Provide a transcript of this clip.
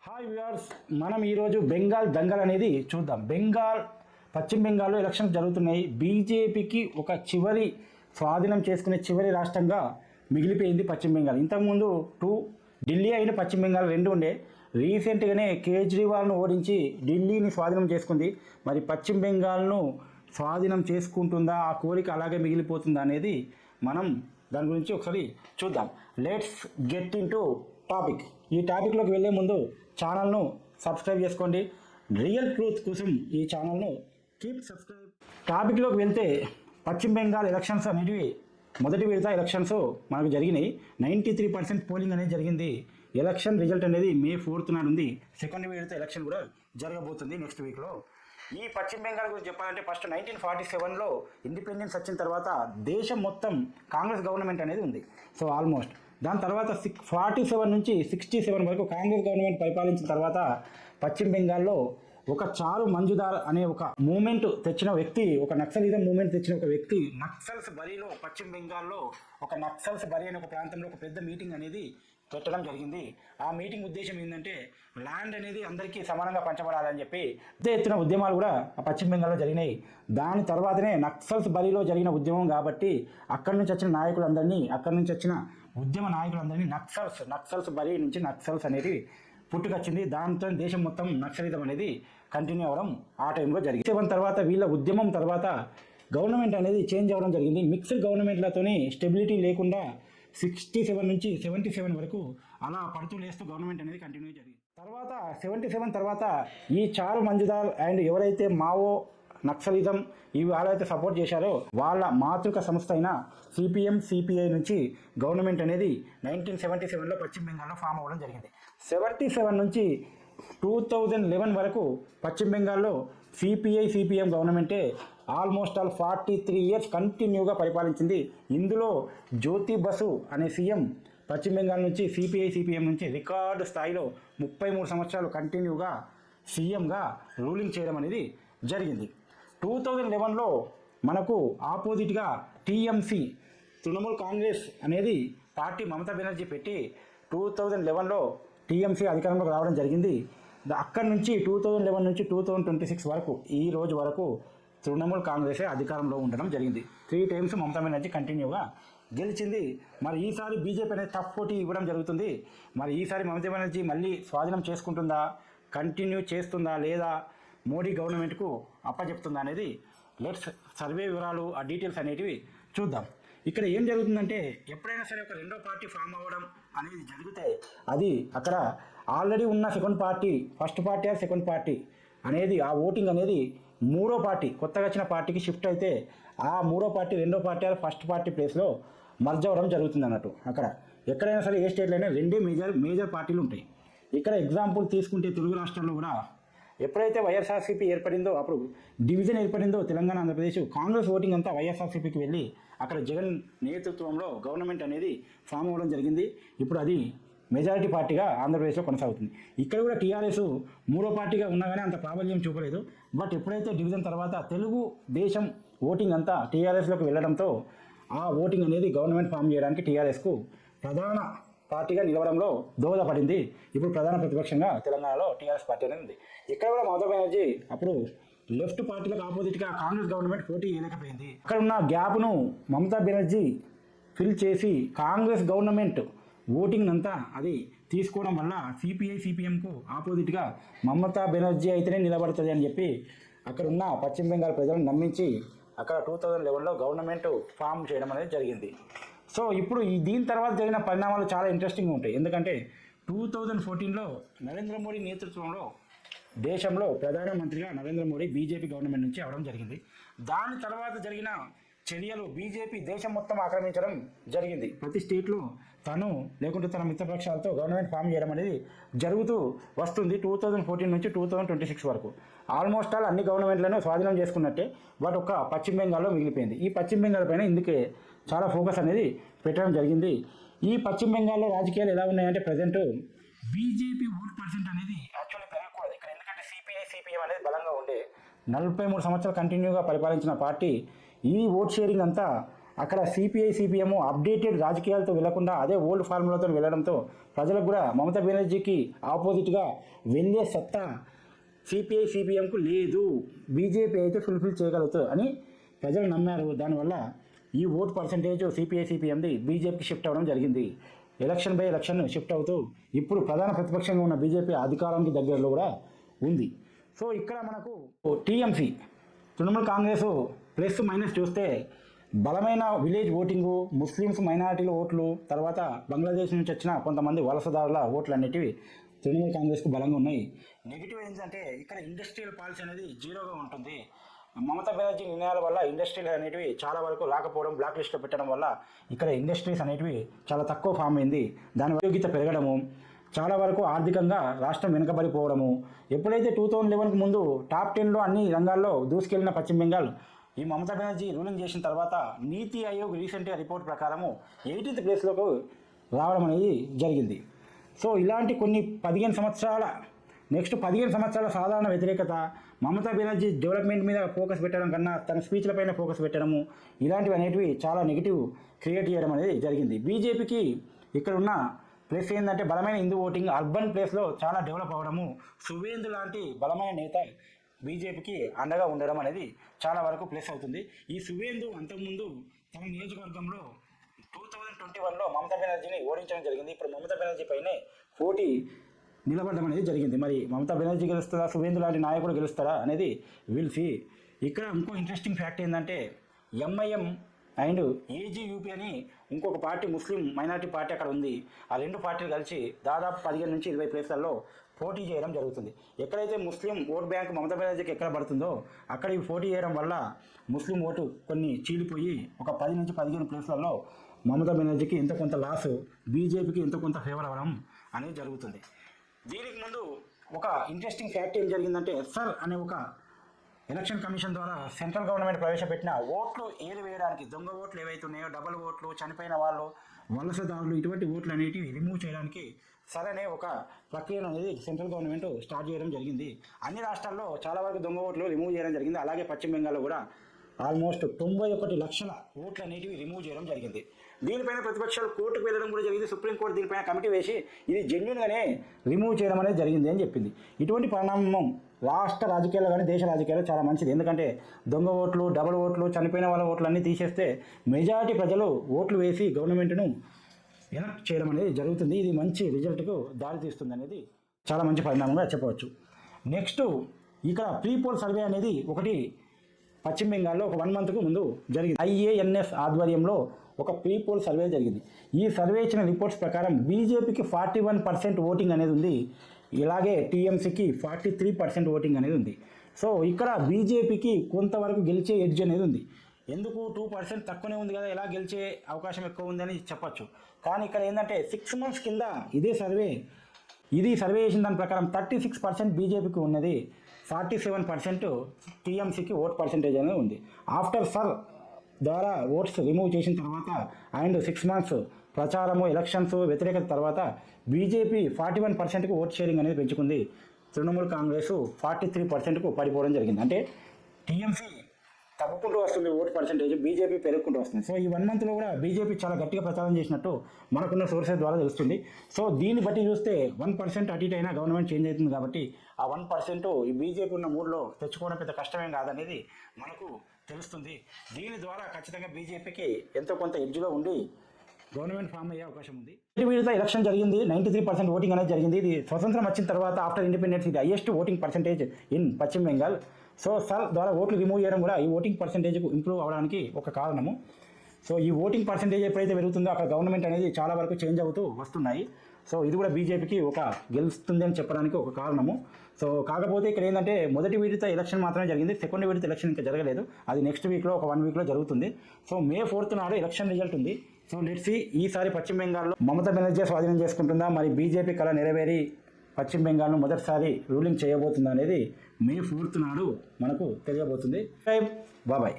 Hi viewers, మనం ఈరోజు బెంగాల్ దంగల్ అనేది చూద్దాం. పశ్చిమ బెంగాల్లో ఎలక్షన్స్ జరుగుతున్నాయి. బీజేపీకి ఒక చివరి స్వాధీనం చేసుకునే చివరి రాష్ట్రంగా మిగిలిపోయింది పశ్చిమ బెంగాల్. ఇంతకుముందు ఢిల్లీ అయిన పశ్చిమ బెంగాల్ రెండు ఉండే. రీసెంట్గానే కేజ్రీవాల్ను ఓడించి ఢిల్లీని స్వాధీనం చేసుకుంది. మరి పశ్చిమ బెంగాల్ను స్వాధీనం చేసుకుంటుందా, ఆ కోరిక అలాగే మిగిలిపోతుందా అనేది మనం దాని గురించి ఒకసారి చూద్దాం. Let's get in to topic. ఈ టాపిక్లోకి వెళ్ళే ముందు ఛానల్ను సబ్స్క్రైబ్ చేసుకోండి. రియల్ ట్రూత్ కోసం ఈ ఛానల్ను కీప్ సబ్స్క్రైబ్. టాపిక్లోకి వెళ్తే పశ్చిమ బెంగాల్ ఎలక్షన్స్ అనేవి మొదటి విడత ఎలక్షన్స్ మనకు జరిగినాయి. 93% పోలింగ్ అనేది జరిగింది. ఎలక్షన్ రిజల్ట్ అనేది May 4th నాడు ఉంది. సెకండ్ విడత ఎలక్షన్ కూడా జరగబోతుంది నెక్స్ట్ వీక్లో. ఈ పశ్చిమ బెంగాల్ గురించి చెప్పాలంటే ఫస్ట్ 1947లో ఇండిపెండెన్స్ వచ్చిన తర్వాత దేశం మొత్తం కాంగ్రెస్ గవర్నమెంట్ అనేది ఉంది. సో ఆల్మోస్ట్ దాని తర్వాత 47 నుంచి 67 వరకు కాంగ్రెస్ గవర్నమెంట్ పరిపాలించిన తర్వాత పశ్చిమ బెంగాల్లో ఒక చారు మంజుదార్ అనే ఒక మూమెంట్ తెచ్చిన వ్యక్తి, ఒక నక్సలిజం మూమెంట్ తెచ్చిన ఒక వ్యక్తి నక్సల్స్ బరీలో పశ్చిమ బెంగాల్లో ఒక నక్సల్స్ బరీ అనే ఒక ప్రాంతంలో ఒక పెద్ద మీటింగ్ అనేది పెట్టడం జరిగింది. ఆ మీటింగ్ ఉద్దేశం ఏంటంటే ల్యాండ్ అనేది అందరికీ సమానంగా పంచబడాలని చెప్పి పెద్ద ఎత్తున ఉద్యమాలు కూడా ఆ పశ్చిమ బెంగాల్లో జరిగినాయి. దాని తర్వాతనే నక్సల్స్ బరీలో జరిగిన ఉద్యమం కాబట్టి అక్కడి నుంచి వచ్చిన నాయకులందరినీ, అక్కడి నుంచి వచ్చిన ఉద్యమ నాయకులందరినీ నక్సల్స్ బరీ నుంచి నక్సల్స్ అనేది పుట్టుకొచ్చింది. దాంతో దేశం మొత్తం నక్సలిజం అనేది కంటిన్యూ అవ్వడం ఆ టైంలో జరిగింది. 7 తర్వాత వీళ్ళ ఉద్యమం తర్వాత గవర్నమెంట్ అనేది చేంజ్ అవ్వడం జరిగింది. మిక్స్డ్ గవర్నమెంట్లతోని స్టెబిలిటీ లేకుండా 67 నుంచి 77 వరకు అలా పడుతూ లేస్తూ గవర్నమెంట్ అనేది కంటిన్యూ జరిగింది. తర్వాత 77 తర్వాత ఈ చారు మంజుదార్ అండ్ ఎవరైతే మావో నక్సలిజం ఇవి వాళ్ళైతే సపోర్ట్ చేశారో వాళ్ళ మాతృక సంస్థ అయిన సిపిఐ నుంచి గవర్నమెంట్ అనేది 1977లో పశ్చిమ బెంగాల్లో ఫామ్ అవ్వడం జరిగింది. 77 నుంచి 2011 వరకు పశ్చిమ బెంగాల్లో సిపిఎం గవర్నమెంటే ఆల్మోస్ట్ 43 ఇయర్స్ కంటిన్యూగా పరిపాలించింది. ఇందులో జ్యోతి బసు అనే సీఎం పశ్చిమ బెంగాల్ నుంచి సిపిఎం నుంచి రికార్డు స్థాయిలో 33 సంవత్సరాలు కంటిన్యూగా సీఎంగా రూలింగ్ చేయడం అనేది జరిగింది. 2011లో మనకు ఆపోజిట్గా టీఎంసీ తృణమూల్ కాంగ్రెస్ అనేది పార్టీ మమతా బెనర్జీ పెట్టి 2011లో టీఎంసీ అధికారంలోకి రావడం జరిగింది. అక్కడి నుంచి 2011 నుంచి 2026 వరకు ఈ రోజు వరకు తృణమూల్ కాంగ్రెసే అధికారంలో ఉండడం జరిగింది. 3 times మమతా బెనర్జీ కంటిన్యూగా గెలిచింది. మరి ఈసారి బీజేపీ అనేది టఫ్ పోటీ ఇవ్వడం జరుగుతుంది. మరి ఈసారి మమతా బెనర్జీ మళ్ళీ స్వాధీనం చేసుకుంటుందా, కంటిన్యూ చేస్తుందా, లేదా మోడీ గవర్నమెంట్కు అప్పచెప్తుందా అనేది లెట్స్ సర్వే వివరాలు, ఆ డీటెయిల్స్ అనేటివి చూద్దాం. ఇక్కడ ఏం జరుగుతుందంటే ఎప్పుడైనా సరే ఒక రెండో పార్టీ ఫామ్ అవ్వడం అనేది జరిగితే అది అక్కడ ఆల్రెడీ ఉన్న first party or second party అనేది ఆ ఓటింగ్ అనేది మూడో పార్టీ కొత్తగా వచ్చిన పార్టీకి షిఫ్ట్ అయితే ఆ మూడో పార్టీ రెండో పార్టీ ఆర్ ఫస్ట్ పార్టీ ప్లేస్లో మర్జ్ అవ్వడం జరుగుతుంది అన్నట్టు. అక్కడ ఎక్కడైనా సరే ఏ స్టేట్లో అయినా రెండే మేజర్ పార్టీలు ఉంటాయి. ఇక్కడ ఎగ్జాంపుల్ తీసుకుంటే తెలుగు రాష్ట్రాల్లో కూడా ఎప్పుడైతే వైఎస్ఆర్సీపీ ఏర్పడిందో, అప్పుడు డివిజన్ ఏర్పడిందో తెలంగాణ ఆంధ్రప్రదేశ్, కాంగ్రెస్ ఓటింగ్ అంతా వైఎస్ఆర్సీపీకి వెళ్ళి అక్కడ జగన్ నేతృత్వంలో గవర్నమెంట్ అనేది ఫామ్ అవ్వడం జరిగింది. ఇప్పుడు అది మెజారిటీ పార్టీగా ఆంధ్రప్రదేశ్లో కొనసాగుతుంది. ఇక్కడ కూడా టీఆర్ఎస్ మూడో పార్టీగా ఉన్నా కానీ అంత ప్రాబల్యం చూపలేదు. బట్ ఎప్పుడైతే డివిజన్ తర్వాత తెలుగు దేశం ఓటింగ్ అంతా టీఆర్ఎస్లోకి వెళ్ళడంతో ఆ ఓటింగ్ అనేది గవర్నమెంట్ ఫామ్ చేయడానికి టీఆర్ఎస్కు ప్రధాన పార్టీగా నిలవడంలో దోహదపడింది. ఇప్పుడు ప్రధాన ప్రతిపక్షంగా తెలంగాణలో టీఆర్ఎస్ పార్టీ అనేది ఉంది. ఇక్కడ కూడా మమతా బెనర్జీ అప్పుడు లెఫ్ట్ పార్టీలకు ఆపోజిట్గా కాంగ్రెస్ గవర్నమెంట్ పోటీ చేయలేకపోయింది. అక్కడ ఉన్న గ్యాప్ను మమతా బెనర్జీ ఫిల్ చేసి కాంగ్రెస్ గవర్నమెంట్ ఓటింగ్ అంతా అది తీసుకోవడం వల్ల సిపిఎంకు ఆపోజిట్గా మమతా బెనర్జీ అయితేనే నిలబడుతుంది అని చెప్పి అక్కడ ఉన్న పశ్చిమ బెంగాల్ ప్రజలను నమ్మించి అక్కడ 2011లో గవర్నమెంట్ ఫామ్ చేయడం అనేది జరిగింది. సో ఇప్పుడు దీని తర్వాత జరిగిన పరిణామాలు చాలా ఇంట్రెస్టింగ్ ఉంటాయి. ఎందుకంటే 2014లో నరేంద్ర మోడీ నేతృత్వంలో దేశంలో ప్రధానమంత్రిగా నరేంద్ర మోడీ బీజేపీ గవర్నమెంట్ నుంచి అవడం జరిగింది. దాని తర్వాత జరిగిన చర్యలు బీజేపీ దేశం మొత్తం ఆక్రమించడం జరిగింది. ప్రతి స్టేట్లో లేకుంటే తన మిత్రపక్షాలతో గవర్నమెంట్ ఫామ్ చేయడం అనేది జరుగుతూ వస్తుంది. 2014 నుంచి 2026 వరకు ఆల్మోస్ట్ అన్ని గవర్నమెంట్లను స్వాధీనం చేసుకున్నట్టే. బట్ ఒక పశ్చిమ బెంగాల్లో మిగిలిపోయింది. ఈ పశ్చిమ బెంగాల్ పైన ఇందుకే చాలా ఫోకస్ అనేది పెట్టడం జరిగింది. ఈ పశ్చిమ బెంగాల్లో రాజకీయాలు ఎలా ఉన్నాయంటే ప్రజెంట్ బీజేపీ ఓట్ పర్సెంట్ అనేది యాక్చువల్లీ పెరగకూడదు ఇక్కడ. ఎందుకంటే సిపిఎం అనేది బలంగా ఉండే 43 సంవత్సరాలు కంటిన్యూగా పరిపాలించిన పార్టీ ఈ ఓట్ షేరింగ్ అంతా అక్కడ సిపిఐ సిపిఎం అప్డేటెడ్ రాజకీయాలతో వెళ్లకుండా అదే ఓల్డ్ ఫార్ములాతో వెళ్ళడంతో ప్రజలకు కూడా మమతా బెనర్జీకి ఆపోజిట్గా వెళ్ళే సత్తా సిపిఐ సిపిఎంకు లేదు, బీజేపీ అయితే ఫుల్ఫిల్ చేయగలుగుతుంది అని ప్రజలు నమ్మారు. దానివల్ల ఈ ఓట్ పర్సంటేజ్ సిపిఐ సిపిఎంది బీజేపీకి షిఫ్ట్ అవ్వడం జరిగింది. ఎలక్షన్ బై ఎలక్షన్ షిఫ్ట్ అవుతూ ఇప్పుడు ప్రధాన ప్రతిపక్షంగా ఉన్న బీజేపీ అధికారానికి దగ్గరలో కూడా ఉంది. సో ఇక్కడ మనకు TMC Trinamool Congress plus minus చూస్తే బలమైన విలేజ్ ఓటింగు, ముస్లిమ్స్ మైనారిటీల ఓట్లు, తర్వాత బంగ్లాదేశ్ నుంచి వచ్చిన కొంతమంది వలసదారుల ఓట్లు అనేటివి తృణమూల్ కాంగ్రెస్కు బలంగా ఉన్నాయి. నెగిటివ్ ఏంటంటే ఇక్కడ ఇండస్ట్రియల్ పాలసీ అనేది జీరోగా ఉంటుంది. మమతా బెనర్జీ నిర్ణయాల వల్ల ఇండస్ట్రీస్ అనేటివి చాలా వరకు రాకపోవడం, బ్లాక్ లిస్ట్లో పెట్టడం వల్ల ఇక్కడ ఇండస్ట్రీస్ అనేటివి చాలా తక్కువ ఫామ్ అయింది. దాని ఉపయోగిత పెరగడము, చాలా వరకు ఆర్థికంగా రాష్ట్రం వెనుకబడిపోవడము. ఎప్పుడైతే 2011కు ముందు టాప్ 10లో అన్ని రంగాల్లో దూసుకెళ్లిన పశ్చిమ బెంగాల్ ఈ మమతా బెనర్జీ రూలింగ్ చేసిన తర్వాత నీతి ఆయోగ్ రీసెంట్గా రిపోర్ట్ ప్రకారము 18th ప్లేస్లోకి రావడం అనేది జరిగింది. సో ఇలాంటి కొన్ని 15 సంవత్సరాల సాధారణ వ్యతిరేకత, మమతా బెనర్జీ డెవలప్మెంట్ మీద ఫోకస్ పెట్టడం కన్నా తన స్పీచ్లపైన ఫోకస్ పెట్టడము, ఇలాంటివి అనేటివి చాలా నెగిటివ్ క్రియేట్ చేయడం అనేది జరిగింది. బీజేపీకి ఇక్కడ ఉన్న ప్లస్ ఏంటంటే బలమైన హిందూ ఓటింగ్, అర్బన్ ప్లేస్లో చాలా డెవలప్ అవ్వడము, సువేందు లాంటి బలమైన నేత బీజేపీకి అండగా ఉండడం అనేది చాలా వరకు ప్లస్ అవుతుంది. ఈ సువేందు అంతకుముందు తన నియోజకవర్గంలో 2021లో మమతా బెనర్జీని ఓడించడం జరిగింది. ఇప్పుడు మమతా బెనర్జీ పైనే పోటీ నిలబడడం అనేది జరిగింది. మరి మమతా బెనర్జీ గెలుస్తారా, సువేందు లాంటి నాయకుడు గెలుస్తారా అనేది విల్ సీ. ఇక్కడ ఇంకో ఇంట్రెస్టింగ్ ఫ్యాక్ట్ ఏంటంటే ఎంఐఎం అండ్ ఏజీయూపీ అని ఇంకొక పార్టీ, ముస్లిం మైనారిటీ పార్టీ అక్కడ ఉంది. ఆ రెండు పార్టీలు కలిసి దాదాపు 15 నుంచి 20 ప్లేస్లలో పోటీ చేయడం జరుగుతుంది. ఎక్కడైతే ముస్లిం ఓట్ బ్యాంక్ మమతా బెనర్జీకి ఎక్కడ పడుతుందో అక్కడ ఈ పోటీ చేయడం వల్ల ముస్లిం ఓటు కొన్ని చీలిపోయి ఒక 10 నుంచి 15 ప్లేస్లలో మమతా బెనర్జీకి ఎంతో కొంత లాసు, బీజేపీకి ఎంతో కొంత ఫేవర్ అవ్వడం అనేది జరుగుతుంది. దీనికి ముందు ఒక ఇంట్రెస్టింగ్ ఫ్యాక్ట్ ఏం జరిగిందంటే సర్ అనే ఒక ఎలక్షన్ కమిషన్ ద్వారా సెంట్రల్ గవర్నమెంట్ ప్రవేశపెట్టిన ఓట్లు వేయడానికి దొంగ ఓట్లు ఏవైతే ఉన్నాయో, డబుల్ ఓట్లు, చనిపోయిన వాళ్ళు, వలసదారులు, ఇటువంటి ఓట్లు అనేటివి రిమూవ్ చేయడానికి సర్ అనే ఒక ప్రక్రియను అనేది సెంట్రల్ గవర్నమెంట్ స్టార్ట్ చేయడం జరిగింది. అన్ని రాష్ట్రాల్లో చాలా వరకు దొంగ ఓట్లు రిమూవ్ చేయడం జరిగింది. అలాగే పశ్చిమ బెంగాల్లో కూడా ఆల్మోస్ట్ 91 లక్షల ఓట్లు అనేటివి రిమూవ్ చేయడం జరిగింది. దీనిపైన ప్రతిపక్షాలు కోర్టుకు వెళ్ళడం కూడా జరిగింది. సుప్రీంకోర్టు దీనిపైన కమిటీ వేసి ఇది జెన్యున్గానే రిమూవ్ చేయడం అనేది జరిగింది అని చెప్పింది. ఇటువంటి పరిణామం రాష్ట్ర రాజకీయాలు కానీ దేశ రాజకీయాలు చాలా మంచిది. ఎందుకంటే దొంగ ఓట్లు, డబుల్ ఓట్లు, చనిపోయిన వాళ్ళ ఓట్లు అన్నీ తీసేస్తే మెజారిటీ ప్రజలు ఓట్లు వేసి గవర్నమెంట్ను ఎలక్ట్ చేయడం అనేది జరుగుతుంది. ఇది మంచి రిజల్ట్కు దారితీస్తుంది అనేది చాలా మంచి పరిణామంగా చెప్పవచ్చు. నెక్స్ట్ ఇక్కడ ప్రీ పోల్ సర్వే అనేది ఒకటి పశ్చిమ బెంగాల్లో ఒక 1 మంత్కు ముందు జరిగింది. IANS ఆధ్వర్యంలో ఒక ప్రీ పోల్ సర్వే జరిగింది. ఈ సర్వే ఇచ్చిన రిపోర్ట్స్ ప్రకారం బీజేపీకి 41% ఓటింగ్ అనేది ఉంది. ఇలాగే టీఎంసీకి 43% ఓటింగ్ అనేది ఉంది. సో ఇక్కడ బీజేపీకి కొంతవరకు గెలిచే ఎడ్జ్ అనేది ఉంది. ఎందుకు 2% తక్కువనే ఉంది కదా, ఎలా గెలిచే అవకాశం ఎక్కువ ఉందని చెప్పచ్చు. కానీ ఇక్కడ ఏంటంటే 6 months కింద ఇది సర్వే చేసిన దాని ప్రకారం 36% బీజేపీకి ఉన్నది, 47% టీఎంసీకి ఓట్ పర్సెంటేజ్ అనేది ఉంది. ఆఫ్టర్ సర్ ద్వారా ఓట్స్ రిమూవ్ చేసిన తర్వాత అండ్ 6 months ప్రచారము, ఎలక్షన్స్, వ్యతిరేకత తర్వాత బీజేపీ 41%కి ఓట్ షేరింగ్ అనేది పెంచుకుంది. తృణమూల్ కాంగ్రెస్ 43%కు పడిపోవడం జరిగింది. అంటే టీఎంసీ తగ్గుకుంటూ వస్తుంది ఓట్ పర్సెంటేజ్, బీజేపీ పెరుగుకుంటూ వస్తుంది. సో ఈ 1 monthలో కూడా బీజేపీ చాలా గట్టిగా ప్రచారం చేసినట్టు మనకున్న సోర్సెస్ ద్వారా తెలుస్తుంది. సో దీన్ని బట్టి చూస్తే 1% అటు ఇటు అయినా గవర్నమెంట్ చేంజ్ అవుతుంది కాబట్టి ఆ 1% ఈ బీజేపీ ఉన్న మూడ్లో తెచ్చుకోవడం పెద్ద కష్టమేం కాదనేది మనకు తెలుస్తుంది. దీని ద్వారా ఖచ్చితంగా బీజేపీకి ఎంతో కొంత ఎడ్జ్లో ఉండి గవర్నమెంట్ ఫామ్ అయ్యే అవకాశం ఉంది. విడత ఎలక్షన్ జరిగింది, 93% ఓటింగ్ అనేది జరిగింది. ఇది స్వతంత్రం వచ్చిన తర్వాత ఆఫ్టర్ ఇండిపెండెన్స్ ఇది హైయెస్ట్ ఓటింగ్ పర్సెంటేజ్ ఇన్ పశ్చిమ బెంగాల్. సో సర్ ద్వారా ఓట్లు రిమూవ్ చేయడం కూడా ఈ ఓటింగ్ పర్సెంటేజ్కు ఇంప్రూవ్ అవ్వడానికి ఒక కారణము. సో ఈ ఓటింగ్ పర్సెంటేజ్ ఎప్పుడైతే పెరుగుతుందో అక్కడ గవర్నమెంట్ అనేది చాలా వరకు చేంజ్ అవుతూ వస్తున్నాయి. సో ఇది కూడా బీజేపీకి ఒక గెలుస్తుంది అని చెప్పడానికి ఒక కారణము. సో కాకపోతే ఇక్కడ ఏంటంటే మొదటి విడత ఎలక్షన్ మాత్రమే జరిగింది, సెకండ్ విడత ఎలక్షన్ ఇంకా జరగలేదు. అది నెక్స్ట్ వీక్లో ఒక 1 weekలో జరుగుతుంది. సో May 4th నాడు ఎలక్షన్ రిజల్ట్ ఉంది. సో లెట్స్ సీ ఈసారి పశ్చిమ బెంగాల్లో మమతా బెనర్జీ స్వాధీనం చేసుకుంటుందా, మరి బీజేపీ కళ నెరవేరి పశ్చిమ బెంగాల్ను మొదటిసారి రూలింగ్ చేయబోతుందా అనేది May 4th నాడు మనకు తెలియబోతుంది. బాబాయ్.